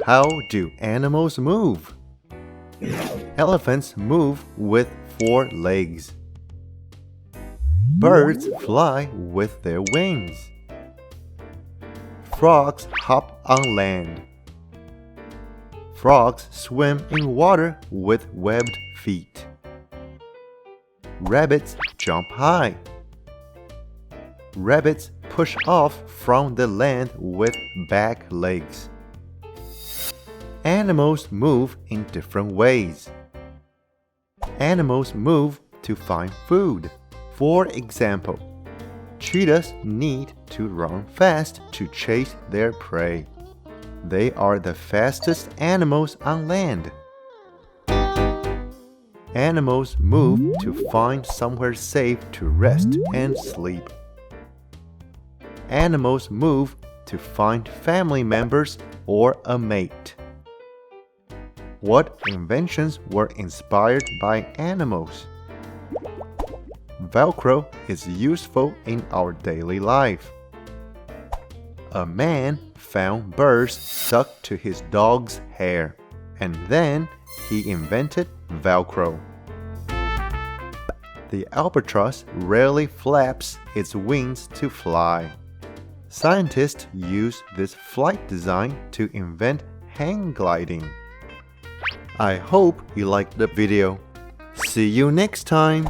How do animals move? Elephants move with 4 legs. Birds fly with their wings. Frogs hop on land. Frogs swim in water with webbed feet. Rabbits jump high. Rabbits push off from the land with back legs. Animals move in different ways. Animals move to find food. For example, cheetahs need to run fast to chase their prey. They are the fastest animals on land. Animals move to find somewhere safe to rest and sleep. Animals move to find family members or a mate. What inventions were inspired by animals? Velcro is useful in our daily life. A man found burrs stuck to his dog's hair, and then he invented Velcro. The albatross rarely flaps its wings to fly. Scientists use this flight design to invent hang gliding. I hope you liked the video. See you next time!